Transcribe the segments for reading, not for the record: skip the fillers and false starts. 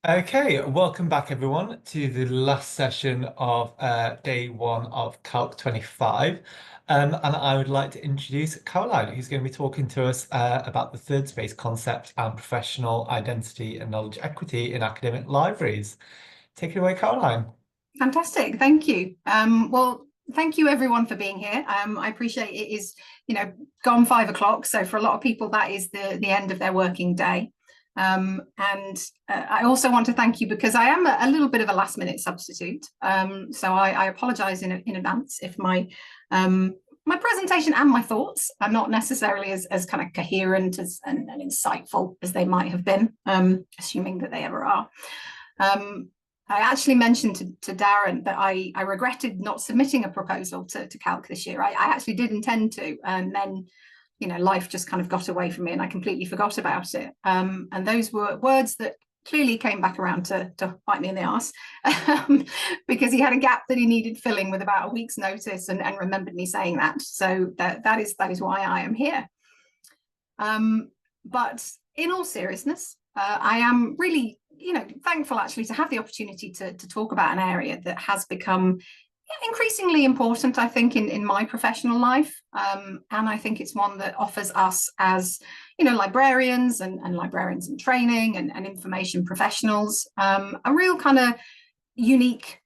Okay, welcome back everyone to the last session of day one of CALC 25. And I would like to introduce Caroline, who's going to be talking to us about the third space concept and professional identity and knowledge equity in academic libraries. Take it away, Caroline. Fantastic, thank you. Well, thank you everyone for being here. I appreciate it is, gone 5 o'clock. So for a lot of people, that is the end of their working day. I also want to thank you because I am a little bit of a last minute substitute. So I apologize in advance if my presentation and my thoughts are not necessarily as kind of coherent and insightful as they might have been, assuming that they ever are. I actually mentioned to Darren that I regretted not submitting a proposal to CALC this year. I actually did intend to, and then life just kind of got away from me and I completely forgot about it. And those were words that clearly came back around to bite me in the arse because he had a gap that he needed filling with about a week's notice and remembered me saying that. So that is why I am here. But in all seriousness, I am really thankful actually to have the opportunity to talk about an area that has become increasingly important, I think, in my professional life. And I think it's one that offers us as, librarians and librarians in training and information professionals, a real kind of unique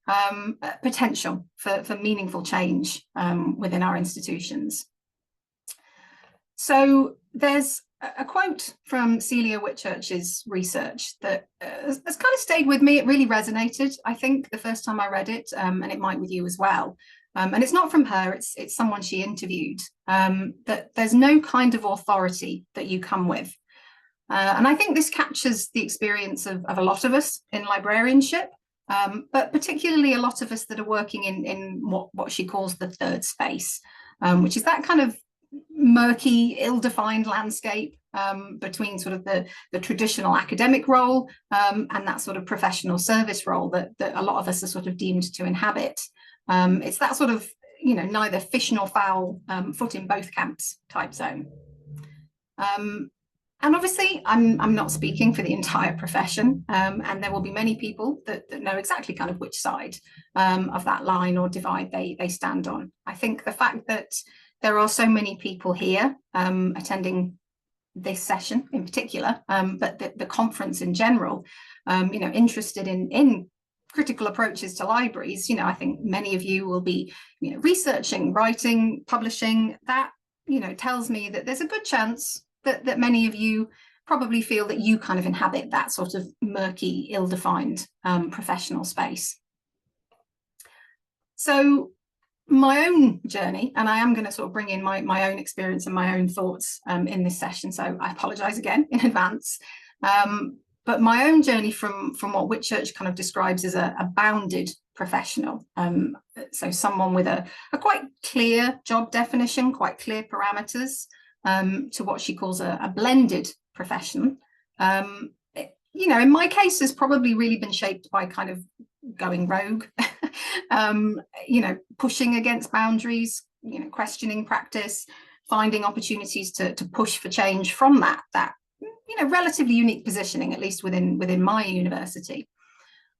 potential for meaningful change within our institutions. So there's a quote from Celia Whitchurch's research that has kind of stayed with me. It really resonated, I think, the first time I read it, and it might with you as well. And it's not from her, it's someone she interviewed, that there's no kind of authority that you come with. And I think this captures the experience of a lot of us in librarianship, but particularly a lot of us that are working in what she calls the third space, which is that kind of murky, ill-defined landscape between sort of the traditional academic role and that sort of professional service role that a lot of us are sort of deemed to inhabit. It's that sort of, neither fish nor fowl, foot in both camps type zone. And obviously, I'm not speaking for the entire profession, and there will be many people that know exactly kind of which side of that line or divide they stand on. I think the fact that there are so many people here attending this session in particular, but the conference in general, interested in critical approaches to libraries. I think many of you will be, researching, writing, publishing. That, tells me that there's a good chance that many of you probably feel that you kind of inhabit that sort of murky, ill-defined professional space. So my own journey, and I am going to sort of bring in my own experience and my own thoughts in this session, so I apologize again in advance. But my own journey from what Whitchurch kind of describes as a bounded professional, so someone with a quite clear job definition, quite clear parameters, to what she calls a blended profession. In my case, has probably really been shaped by kind of going rogue, pushing against boundaries, questioning practice, finding opportunities to push for change from that relatively unique positioning, at least within my university.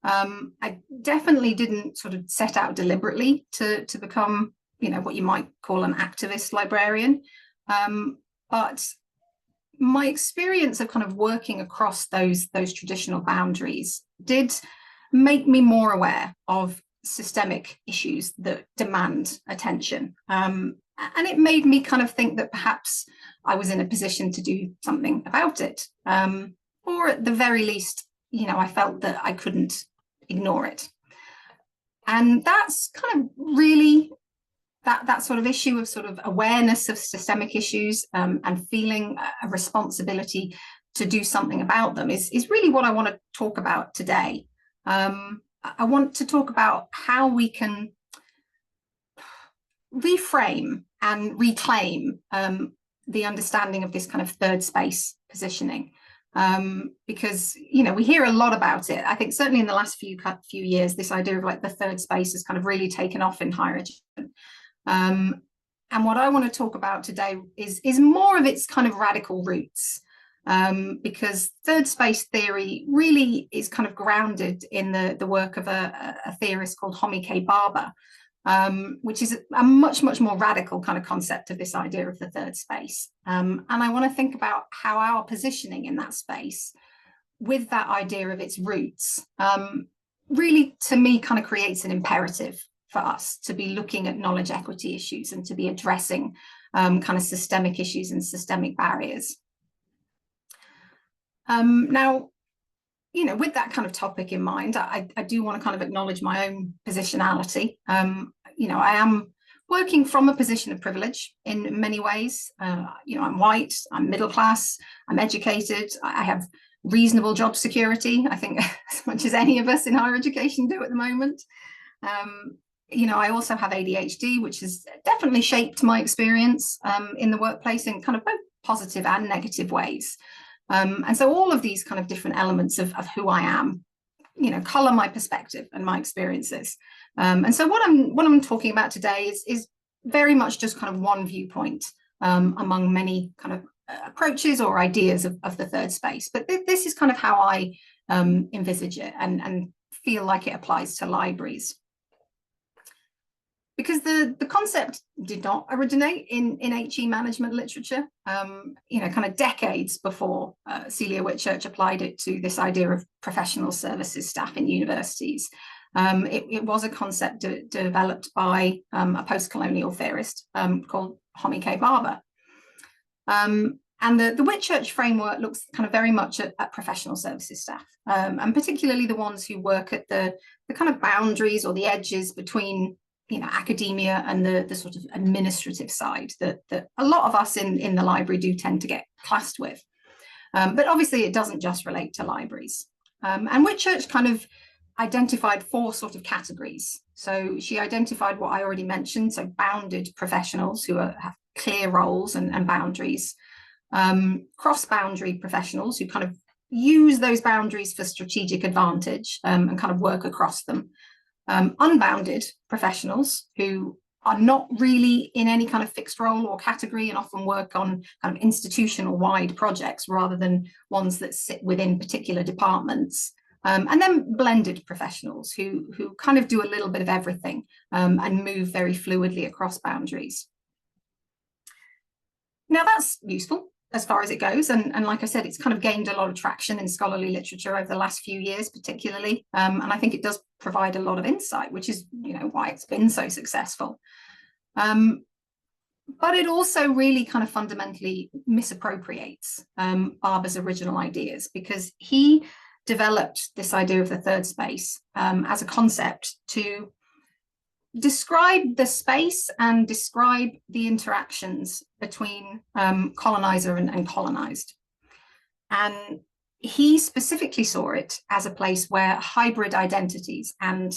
I definitely didn't sort of set out deliberately to become, what you might call an activist librarian. But my experience of kind of working across those traditional boundaries did make me more aware of systemic issues that demand attention. And it made me kind of think that perhaps I was in a position to do something about it. Or at the very least, I felt that I couldn't ignore it. And that's kind of really that sort of issue of sort of awareness of systemic issues and feeling a responsibility to do something about them is really what I want to talk about today. I want to talk about how we can reframe and reclaim the understanding of this kind of third space positioning, because we hear a lot about it. I think certainly in the last few years, this idea of like the third space has kind of really taken off in higher education. And what I want to talk about today is more of its kind of radical roots. because third space theory really is kind of grounded in the work of a theorist called Homi K. Barber, which is a much more radical kind of concept of this idea of the third space. And I want to think about how our positioning in that space, with that idea of its roots, really, to me, kind of creates an imperative for us to be looking at knowledge equity issues and to be addressing kind of systemic issues and systemic barriers. Now, you know, with that kind of topic in mind, I do want to kind of acknowledge my own positionality. You know, I am working from a position of privilege in many ways. You know, I'm white, I'm middle class, I'm educated, I have reasonable job security, I think, as much as any of us in higher education do at the moment. You know, I also have ADHD, which has definitely shaped my experience in the workplace in kind of both positive and negative ways. And so all of these kind of different elements of who I am, you know, color my perspective and my experiences. And so what I'm talking about today is very much just kind of one viewpoint among many kind of approaches or ideas of the third space. But this is kind of how I envisage it and feel like it applies to libraries. Because the concept did not originate in HE management literature, you know, kind of decades before Celia Whitchurch applied it to this idea of professional services staff in universities. It was a concept developed by a post-colonial theorist called Homi K. Barber. And the Whitchurch framework looks kind of very much at professional services staff, and particularly the ones who work at the kind of boundaries or the edges between, you know, academia and the sort of administrative side that a lot of us in the library do tend to get classed with. But obviously it doesn't just relate to libraries. And Whitchurch kind of identified four sort of categories. So she identified what I already mentioned, so bounded professionals who have clear roles and boundaries, cross-boundary professionals who kind of use those boundaries for strategic advantage and kind of work across them. Unbounded professionals who are not really in any kind of fixed role or category and often work on kind of institutional wide projects rather than ones that sit within particular departments. And then blended professionals who kind of do a little bit of everything and move very fluidly across boundaries. Now that's useful as far as it goes. And like I said, it's kind of gained a lot of traction in scholarly literature over the last few years, particularly. And I think it does provide a lot of insight, which is, you know, why it's been so successful. But it also really kind of fundamentally misappropriates Barber's original ideas, because he developed this idea of the third space as a concept to describe the space and describe the interactions between colonizer and colonized. And he specifically saw it as a place where hybrid identities and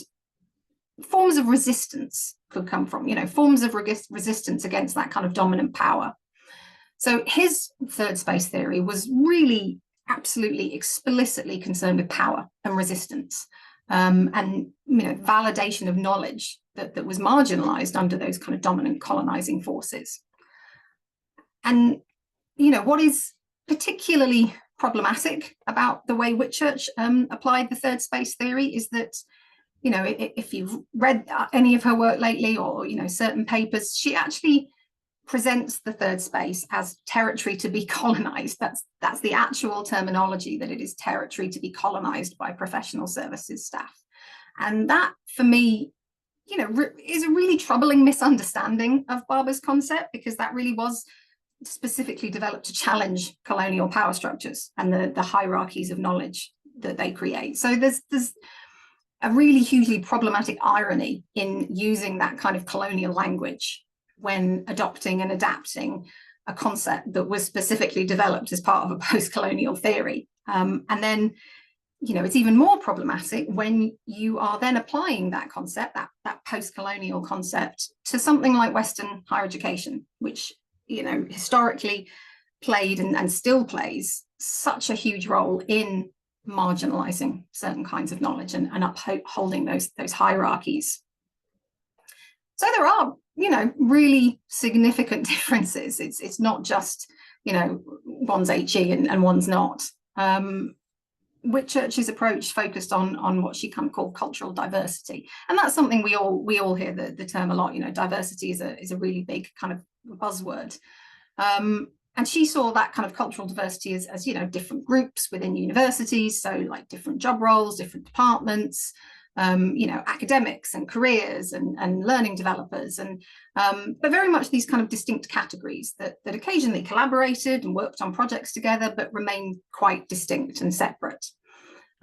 forms of resistance could come from, you know, forms of resistance against that kind of dominant power. So his third space theory was really absolutely explicitly concerned with power and resistance, and, you know, validation of knowledge that was marginalized under those kind of dominant colonizing forces. And, you know, what is particularly problematic about the way Whitchurch applied the third space theory is that, you know, if you've read any of her work lately or, you know, certain papers, she actually presents the third space as territory to be colonized. That's the actual terminology, that it is territory to be colonized by professional services staff. And that, for me, you know, is a really troubling misunderstanding of Barber's concept, because that really was specifically developed to challenge colonial power structures and the hierarchies of knowledge that they create. So there's a really hugely problematic irony in using that kind of colonial language when adopting and adapting a concept that was specifically developed as part of a post-colonial theory. And then, you know, it's even more problematic when you are then applying that concept, that post-colonial concept, to something like Western higher education, which, you know, historically played and still plays such a huge role in marginalizing certain kinds of knowledge and upholding those hierarchies. So there are, you know, really significant differences. It's not just one's HE and one's not. Whitchurch's approach focused on what she kind of called cultural diversity, and that's something we all hear the term a lot. Diversity is a really big kind of buzzword, and she saw that kind of cultural diversity as different groups within universities, so like different job roles, different departments, academics and careers and learning developers, but very much these kind of distinct categories that occasionally collaborated and worked on projects together, but remained quite distinct and separate.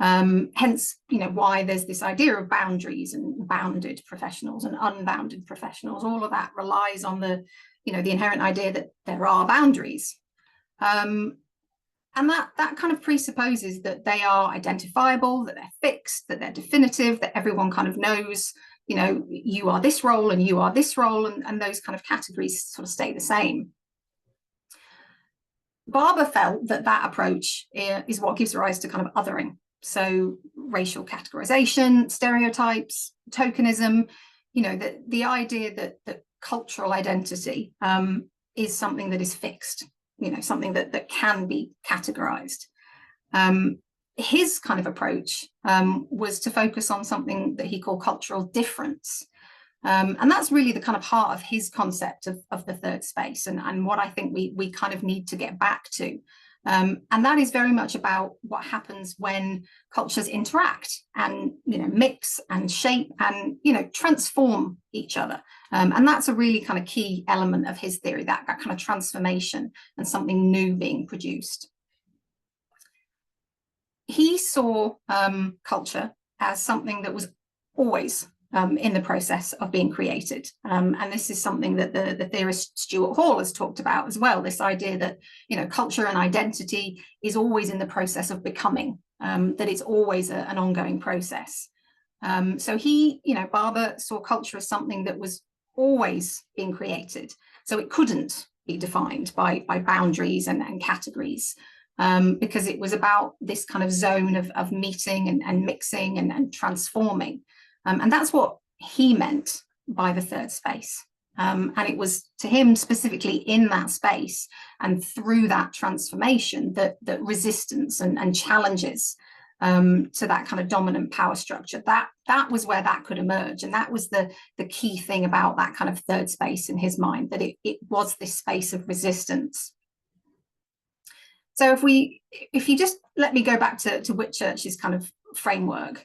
Hence, why there's this idea of boundaries and bounded professionals and unbounded professionals. All of that relies on the inherent idea that there are boundaries. And that kind of presupposes that they are identifiable, that they're fixed, that they're definitive, that everyone kind of knows, you are this role and you are this role, and those kind of categories sort of stay the same. Barber felt that approach is what gives rise to kind of othering. So racial categorization, stereotypes, tokenism, the idea that cultural identity is something that is fixed, something that can be categorized. His kind of approach was to focus on something that he called cultural difference. And that's really the kind of heart of his concept of the third space, and what I think we kind of need to get back to. And that is very much about what happens when cultures interact and mix and shape and transform each other. And that's a really kind of key element of his theory, that kind of transformation and something new being produced. He saw culture as something that was always in the process of being created. And this is something that the theorist Stuart Hall has talked about as well, this idea that culture and identity is always in the process of becoming, that it's always an ongoing process. So Barber saw culture as something that was always being created. So it couldn't be defined by boundaries and categories, because it was about this kind of zone of meeting and mixing and transforming. And that's what he meant by the third space. And it was to him specifically in that space and through that transformation that resistance and challenges to that kind of dominant power structure, that was where that could emerge. And that was the key thing about that kind of third space in his mind, that it was this space of resistance. So if you just let me go back to Whitchurch's kind of framework,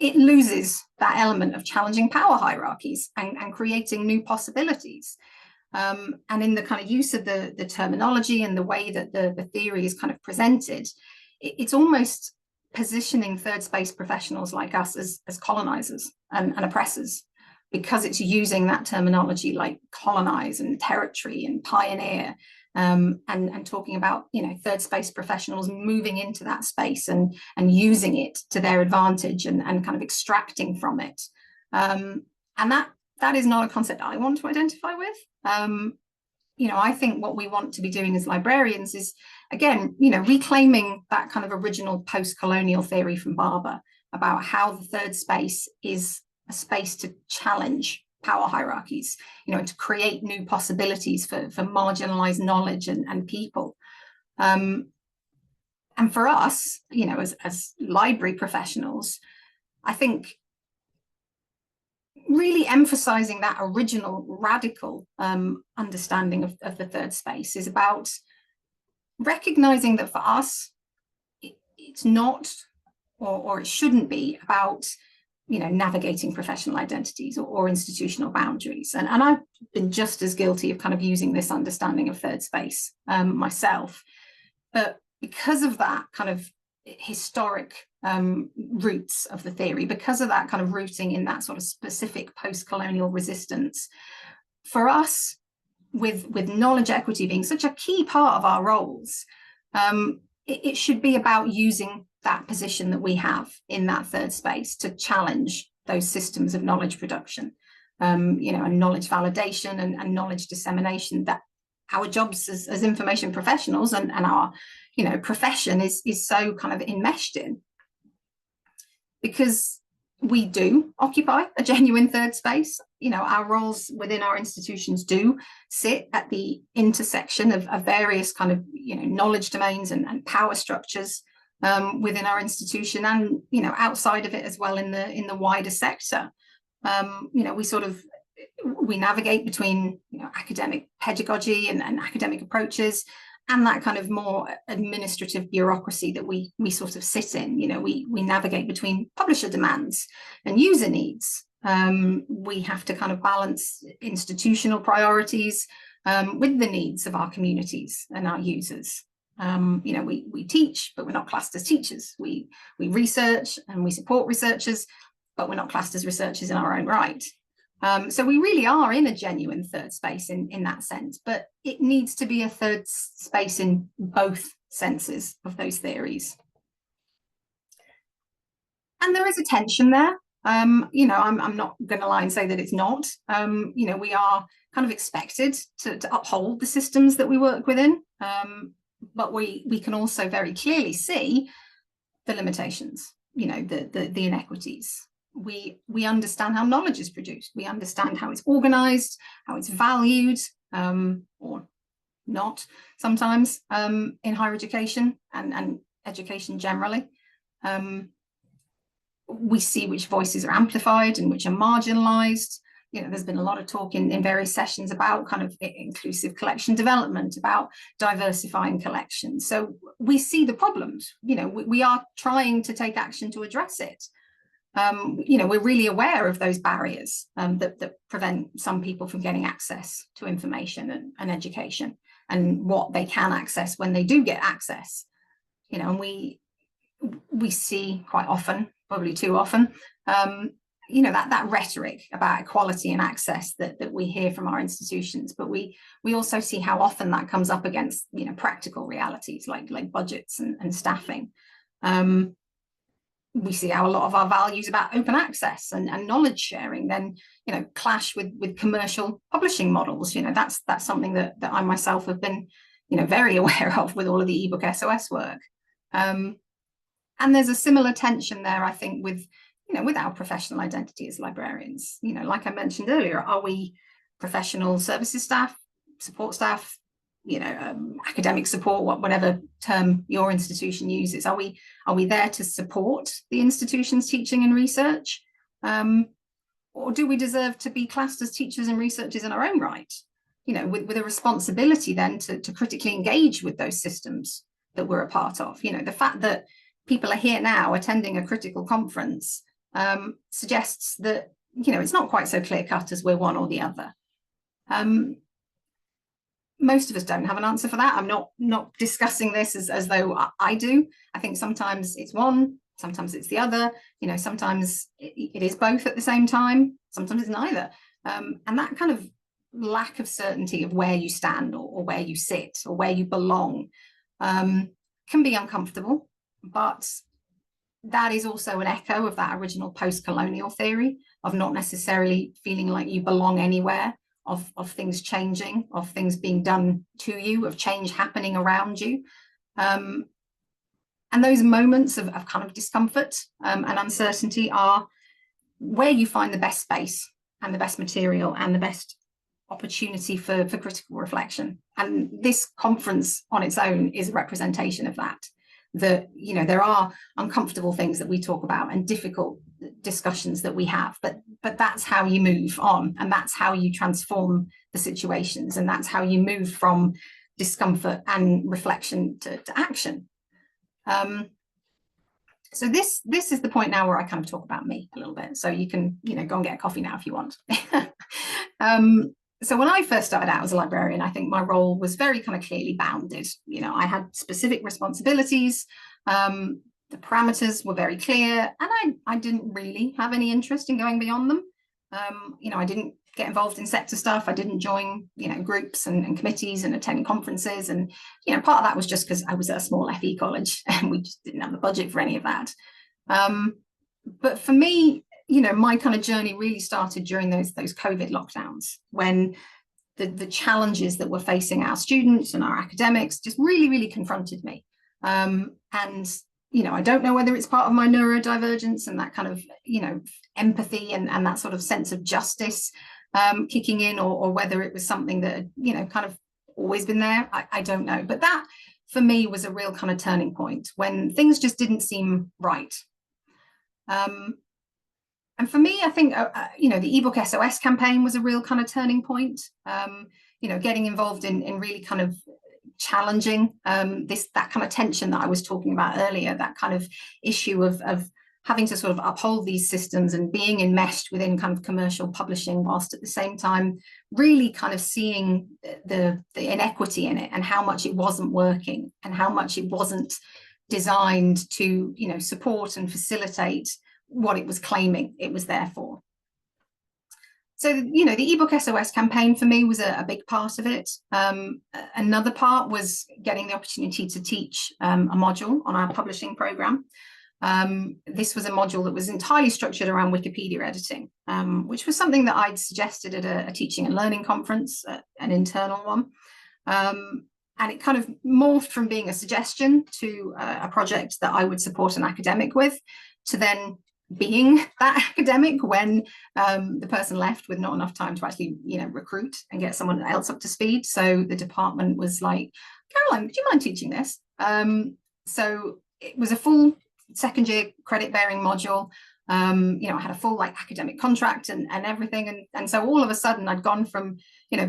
it loses that element of challenging power hierarchies and creating new possibilities. And in the kind of use of the terminology and the way that the theory is kind of presented, it's almost positioning third space professionals like us as colonizers and oppressors, because it's using that terminology like colonize and territory and pioneer, and talking about third space professionals moving into that space and using it to their advantage and kind of extracting from it. And that is not a concept I want to identify with. I think what we want to be doing as librarians is, again, reclaiming that kind of original post-colonial theory from Barber about how the third space is a space to challenge power hierarchies, to create new possibilities for marginalized knowledge and people. And for us, as library professionals, I think really emphasizing that original radical understanding of the third space is about recognizing that for us, it's not, or it shouldn't be about navigating professional identities or institutional boundaries. And I've been just as guilty of kind of using this understanding of third space myself. But because of that kind of historic roots of the theory, because of that kind of rooting in that sort of specific post-colonial resistance, for us, with knowledge equity being such a key part of our roles, it should be about using that position that we have in that third space to challenge those systems of knowledge production, and knowledge validation and knowledge dissemination that our jobs as information professionals and our profession is so kind of enmeshed in. Because we do occupy a genuine third space. You know, our roles within our institutions do sit at the intersection of various kind of, you know, knowledge domains and power structures within our institution, and, you know, outside of it as well in the wider sector. You know, we navigate between, you know, academic pedagogy and academic approaches, and that kind of more administrative bureaucracy that we sort of sit in. You know, we navigate between publisher demands and user needs. We have to kind of balance institutional priorities with the needs of our communities and our users. You know, we teach, but we're not classed as teachers. We research and we support researchers, but we're not classed as researchers in our own right. So we really are in a genuine third space in that sense, but it needs to be a third space in both senses of those theories. And there is a tension there. You know, I'm not going to lie and say that it's not. You know, we are kind of expected to uphold the systems that we work within, but we can also very clearly see the limitations, you know, the inequities. We understand how knowledge is produced. We understand how it's organized, how it's valued, or not sometimes, in higher education and education generally. We see which voices are amplified and which are marginalized. You know, there's been a lot of talk in various sessions about kind of inclusive collection development, about diversifying collections. So we see the problems. You know, we are trying to take action to address it. You know, we're really aware of those barriers that prevent some people from getting access to information and education, and what they can access when they do get access. You know, and we see quite often, probably too often, you know, that rhetoric about equality and access that we hear from our institutions, but we also see how often that comes up against, you know, practical realities like budgets and staffing. We see how a lot of our values about open access and knowledge sharing then, you know, clash with commercial publishing models. You know, that's something that I myself have been, you know, very aware of with all of the ebook SOS work. And there's a similar tension there, I think, with, you know, with our professional identity as librarians. You know, like I mentioned earlier, are we professional services staff, support staff, you know, academic support, whatever term your institution uses? Are we there to support the institution's teaching and research? Or do we deserve to be classed as teachers and researchers in our own right? You know, with a responsibility then to critically engage with those systems that we're a part of. You know, the fact that people are here now attending a critical conference suggests that, you know, it's not quite so clear cut as we're one or the other. Most of us don't have an answer for that. I'm not discussing this as though I do. I think sometimes it's one, sometimes it's the other. You know, sometimes it is both at the same time. Sometimes it's neither. And that kind of lack of certainty of where you stand or where you sit or where you belong can be uncomfortable. But that is also an echo of that original post-colonial theory of not necessarily feeling like you belong anywhere, of things changing, of things being done to you, of change happening around you. And those moments of kind of discomfort and uncertainty are where you find the best space and the best material and the best opportunity for critical reflection. And this conference on its own is a representation of that. You know, there are uncomfortable things that we talk about and difficult discussions that we have, but that's how you move on, and that's how you transform the situations, and that's how you move from discomfort and reflection to action. So this is the point now where I kind of talk about me a little bit. So you can, you know, go and get a coffee now if you want. So when I first started out as a librarian, I think my role was very kind of clearly bounded. You know, I had specific responsibilities. The parameters were very clear, and I didn't really have any interest in going beyond them. You know, I didn't get involved in sector stuff. I didn't join, you know, groups and committees and attend conferences. And, you know, part of that was just because I was at a small FE college and we just didn't have the budget for any of that. But for me, you know, my kind of journey really started during those COVID lockdowns, when the challenges that were facing our students and our academics just really confronted me. And I don't know whether it's part of my neurodivergence and that kind of, empathy and that sort of sense of justice kicking in, or whether it was something that, kind of always been there. I don't know. But that, for me, was a real kind of turning point when things just didn't seem right. And for me, I think, the ebook SOS campaign was a real kind of turning point. Getting involved in really kind of challenging that kind of tension that I was talking about earlier, that kind of issue of having to sort of uphold these systems and being enmeshed within kind of commercial publishing, whilst at the same time really kind of seeing the inequity in it and how much it wasn't working and how much it wasn't designed to, support and facilitate what it was claiming it was there for. So, the ebook SOS campaign for me was a big part of it. Another part was getting the opportunity to teach a module on our publishing program. This was a module that was entirely structured around Wikipedia editing, which was something that I'd suggested at a teaching and learning conference, an internal one. And it kind of morphed from being a suggestion to a project that I would support an academic with, to then being that academic when the person left with not enough time to actually, recruit and get someone else up to speed. So the department was like, Caroline, would you mind teaching this? So it was a full second year credit bearing module. I had a full academic contract and everything. And so all of a sudden I'd gone from,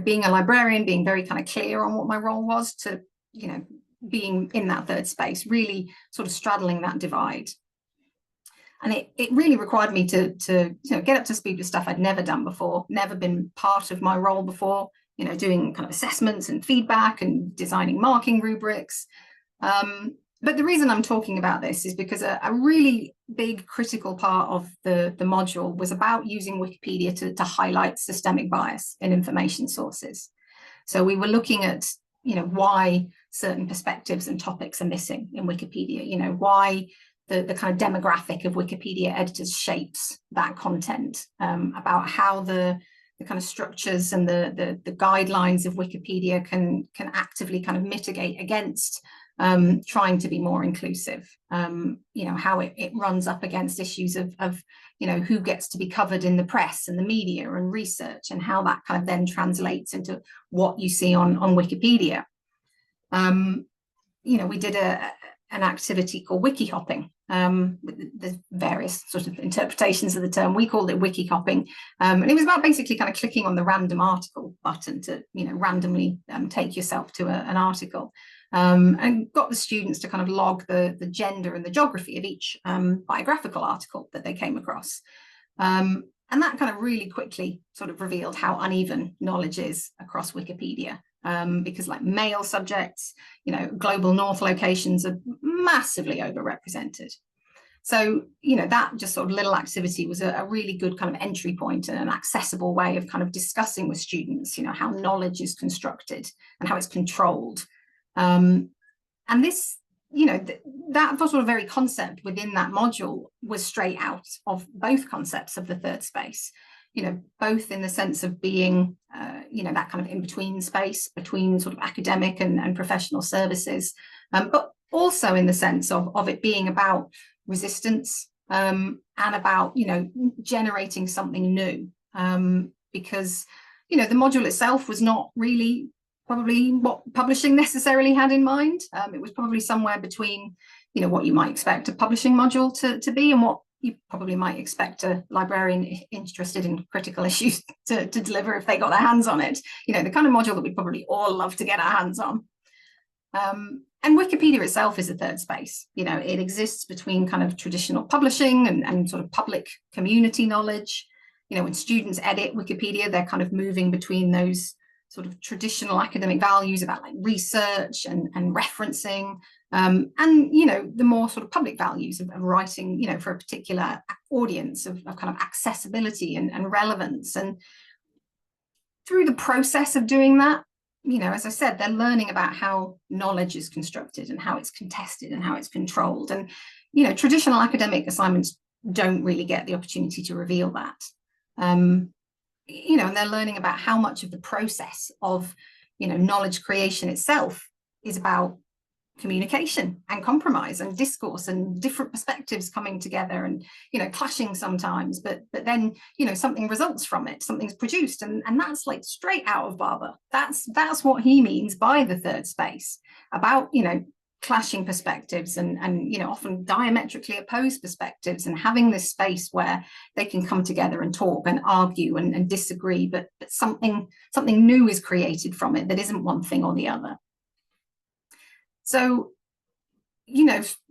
being a librarian, being very kind of clear on what my role was, to, being in that third space, really sort of straddling that divide. And it really required me to get up to speed with stuff I'd never done before, never been part of my role before, doing kind of assessments and feedback and designing marking rubrics. But the reason I'm talking about this is because a really big critical part of the module was about using Wikipedia to highlight systemic bias in information sources. So we were looking at, why certain perspectives and topics are missing in Wikipedia, why the kind of demographic of Wikipedia editors shapes that content, about how the kind of structures and the guidelines of Wikipedia can actively kind of mitigate against trying to be more inclusive, how it runs up against issues of who gets to be covered in the press and the media and research, and how that kind of then translates into what you see on Wikipedia. We did an activity called wiki hopping. There's various sort of interpretations of the term. We called it wiki hopping, and it was about basically kind of clicking on the random article button to randomly take yourself to an article, and got the students to kind of log the gender and the geography of each biographical article that they came across. And that kind of really quickly sort of revealed how uneven knowledge is across Wikipedia. Because male subjects, global north locations are massively overrepresented. So, that just sort of little activity was a really good kind of entry point and an accessible way of kind of discussing with students, how knowledge is constructed and how it's controlled. And this, that sort of very concept within that module was straight out of both concepts of the third space. Both in the sense of being, that kind of in-between space between sort of academic and professional services, but also in the sense of it being about resistance, and about, generating something new, because, the module itself was not really probably what publishing necessarily had in mind. It was probably somewhere between, what you might expect a publishing module to be, and what you probably might expect a librarian interested in critical issues to deliver if they got their hands on it. The kind of module that we'd probably all love to get our hands on. And Wikipedia itself is a third space. It exists between kind of traditional publishing and sort of public community knowledge. When students edit Wikipedia, they're kind of moving between those sort of traditional academic values about research and referencing, and the more sort of public values of writing for a particular audience, of kind of accessibility and relevance. And through the process of doing that, as I said, they're learning about how knowledge is constructed and how it's contested and how it's controlled. And traditional academic assignments don't really get the opportunity to reveal that. And they're learning about how much of the process of knowledge creation itself is about communication and compromise and discourse and different perspectives coming together and, clashing sometimes, but then, something results from it, something's produced, and that's like straight out of Barber. That's what he means by the third space, about, clashing perspectives and often diametrically opposed perspectives, and having this space where they can come together and talk and argue and disagree, but something new is created from it that isn't one thing or the other. So,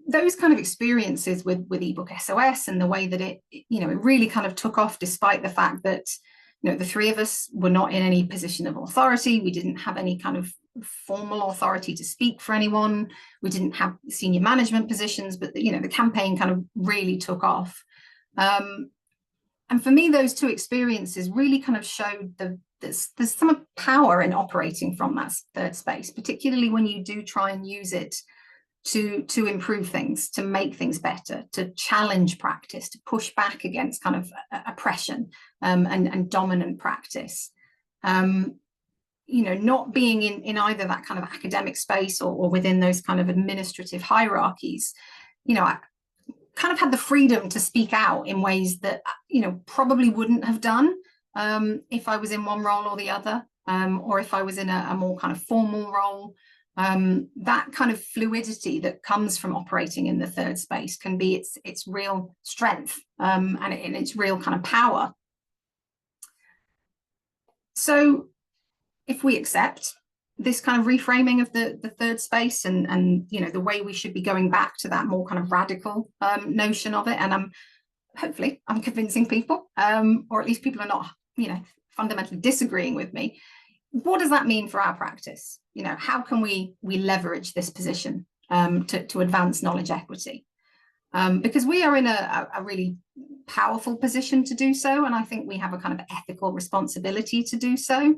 those kind of experiences with ebook SOS and the way that it really kind of took off, despite the fact that, the three of us were not in any position of authority. We didn't have any kind of formal authority to speak for anyone. We didn't have senior management positions, but the campaign kind of really took off. And for me, those two experiences really kind of showed there's some power in operating from that third space, particularly when you do try and use it to improve things, to make things better, to challenge practice, to push back against kind of oppression and dominant practice. Not being in either that kind of academic space or within those kind of administrative hierarchies, I kind of had the freedom to speak out in ways that, probably wouldn't have done if I was in one role or the other, or if I was in a more kind of formal role. That kind of fluidity that comes from operating in the third space can be its real strength, and its real kind of power. So if we accept this kind of reframing of the third space and the way we should be going back to that more kind of radical notion of it, and hopefully I'm convincing people, or at least people are not fundamentally disagreeing with me, what does that mean for our practice? How can we leverage this position to advance knowledge equity? Because we are in a really powerful position to do so, and I think we have a kind of ethical responsibility to do so.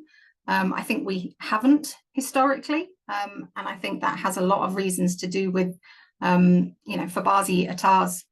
I think we haven't historically, and I think that has a lot of reasons to do with, Fabazi Attar's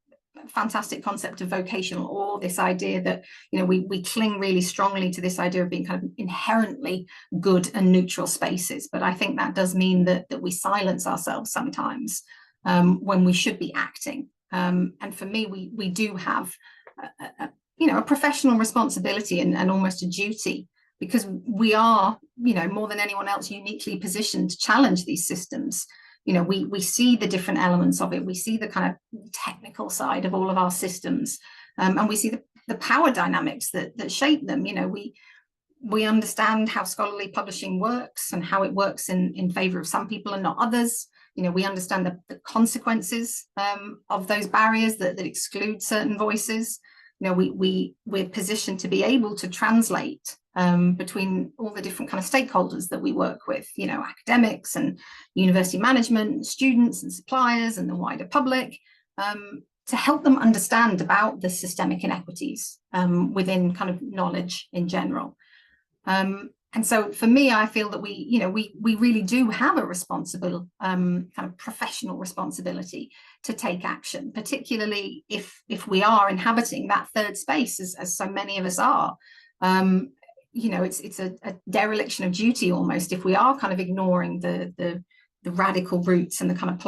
fantastic concept of vocational awe, this idea that, we cling really strongly to this idea of being kind of inherently good and neutral spaces. But I think that does mean that we silence ourselves sometimes when we should be acting. And for me, we do have, a professional responsibility and almost a duty, because we are, more than anyone else, uniquely positioned to challenge these systems. We see the different elements of it. We see the kind of technical side of all of our systems, and we see the power dynamics that shape them. We understand how scholarly publishing works and how it works in favor of some people and not others. We understand the consequences of those barriers that exclude certain voices. We're positioned to be able to translate between all the different kind of stakeholders that we work with, academics and university management, students and suppliers and the wider public, to help them understand about the systemic inequities within kind of knowledge in general. And so for me, I feel that we really do have a responsible kind of professional responsibility to take action, particularly if we are inhabiting that third space, as so many of us are. It's a dereliction of duty almost if we are kind of ignoring the radical roots and the kind of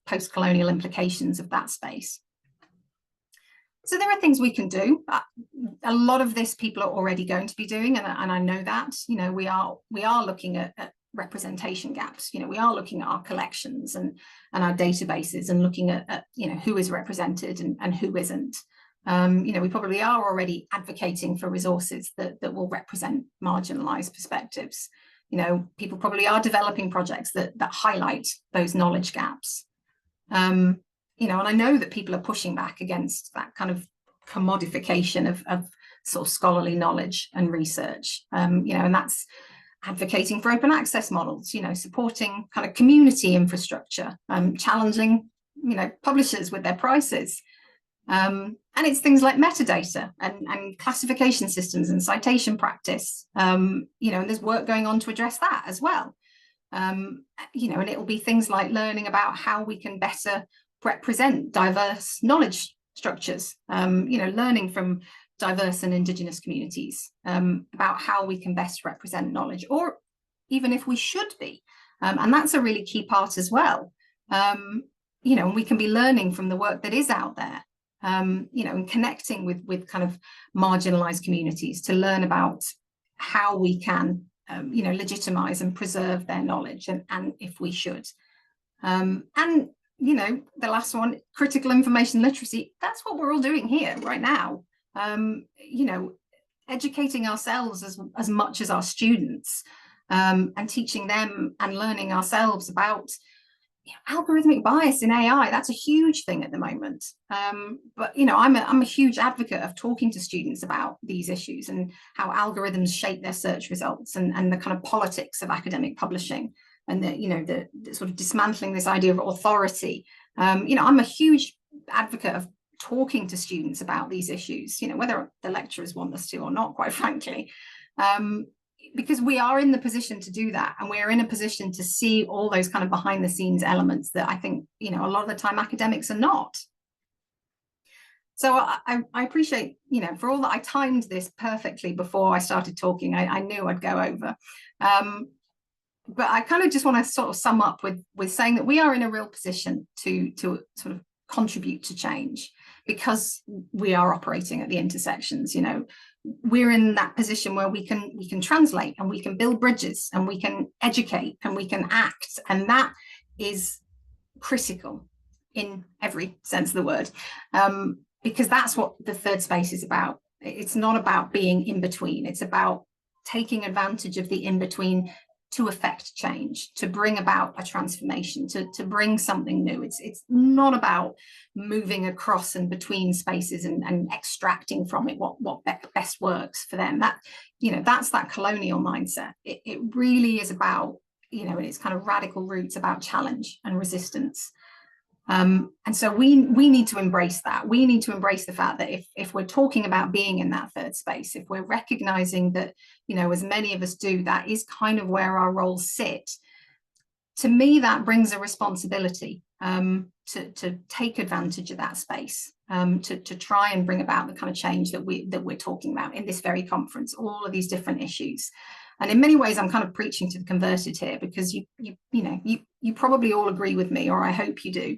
post-colonial implications of that space. So there are things we can do. A lot of this people are already going to be doing, and I know that. We are looking at representation gaps. We are looking at our collections and our databases and looking at who is represented and who isn't. We probably are already advocating for resources that will represent marginalized perspectives. People probably are developing projects that highlight those knowledge gaps. And I know that people are pushing back against that kind of commodification of sort of scholarly knowledge and research, and that's advocating for open access models, supporting kind of community infrastructure, challenging, publishers with their prices. And it's things like metadata and classification systems and citation practice, and there's work going on to address that as well. And it will be things like learning about how we can better represent diverse knowledge structures, learning from diverse and Indigenous communities about how we can best represent knowledge, or even if we should be. And that's a really key part as well. And we can be learning from the work that is out there, and connecting with kind of marginalized communities to learn about how we can, legitimize and preserve their knowledge, and if we should. And the last one, critical information literacy, that's what we're all doing here right now. Educating ourselves as much as our students, and teaching them and learning ourselves about algorithmic bias in AI. That's a huge thing at the moment. But I'm a huge advocate of talking to students about these issues and how algorithms shape their search results, and the kind of politics of academic publishing, and the sort of dismantling this idea of authority. I'm a huge advocate of talking to students about these issues, whether the lecturers want us to or not, quite frankly. Because we are in the position to do that, and we're in a position to see all those kind of behind the scenes elements that I think, a lot of the time academics are not. So I appreciate, for all that I timed this perfectly before I started talking, I knew I'd go over. But I kind of just want to sort of sum up with saying that we are in a real position to sort of contribute to change, because we are operating at the intersections. We're in that position where we can translate, and we can build bridges, and we can educate, and we can act, and that is critical in every sense of the word, because that's what the third space is about. It's not about being in between. It's about taking advantage of the in between to affect change, to bring about a transformation, to bring something new. It's not about moving across and between spaces and extracting from it what best works for them. That's that colonial mindset. It really is about, in its kind of radical roots, about challenge and resistance. And so we need to embrace that. We need to embrace the fact that if we're talking about being in that third space, if we're recognizing that, as many of us do, that is kind of where our roles sit. To me, that brings a responsibility, to take advantage of that space, to try and bring about the kind of change that we're talking about in this very conference, all of these different issues. And in many ways, I'm kind of preaching to the converted here, because you probably all agree with me, or I hope you do,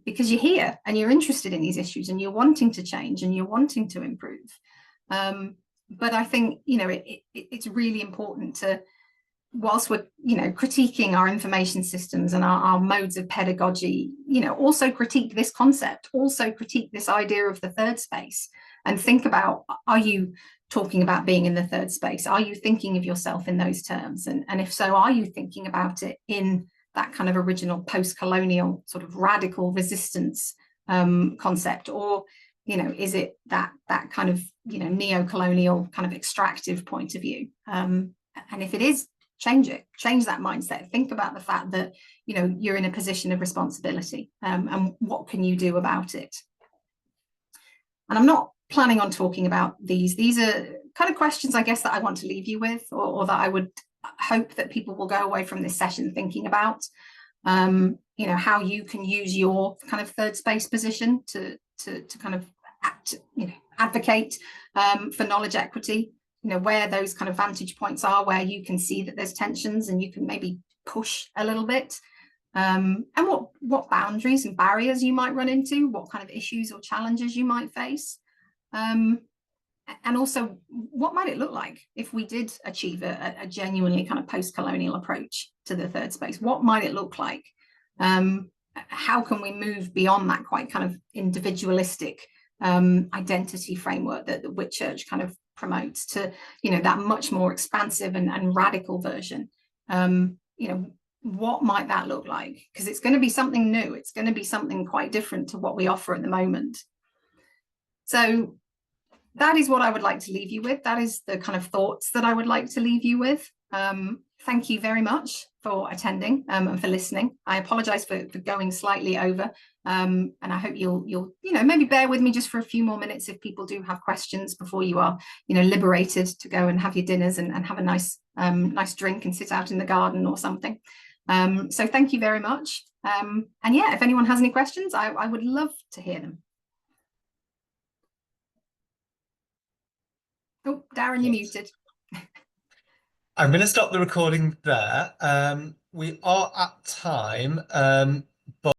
because you're here and you're interested in these issues, and you're wanting to change, and you're wanting to improve. But I think it's really important to, whilst we're critiquing our information systems and our modes of pedagogy, also critique this concept, also critique this idea of the third space, and think about, are you talking about being in the third space? Are you thinking of yourself in those terms? And if so, are you thinking about it in that kind of original post-colonial sort of radical resistance concept? Or, is it that kind of, neo-colonial kind of extractive point of view? And if it is, change it, change that mindset. Think about the fact that, you're in a position of responsibility, and what can you do about it? And I'm not planning on talking about these. These are kind of questions, I guess, that I want to leave you with, or that I would hope that people will go away from this session thinking about, how you can use your kind of third space position to kind of advocate for knowledge equity, where those kind of vantage points are, where you can see that there's tensions and you can maybe push a little bit, and what boundaries and barriers you might run into, what kind of issues or challenges you might face. And also, what might it look like if we did achieve a genuinely kind of post-colonial approach to the third space? What might it look like? How can we move beyond that quite kind of individualistic identity framework that Whitchurch kind of promotes to, that much more expansive and radical version? What might that look like? Because it's going to be something new. It's going to be something quite different to what we offer at the moment. So that is what I would like to leave you with. That is the kind of thoughts that I would like to leave you with. Thank you very much for attending and for listening. I apologize for going slightly over, and I hope you'll maybe bear with me just for a few more minutes if people do have questions before you are liberated to go and have your dinners and have a nice drink and sit out in the garden or something. So thank you very much. And yeah, if anyone has any questions, I would love to hear them. Oh, Darren, you're muted. I'm going to stop the recording there. We are at time.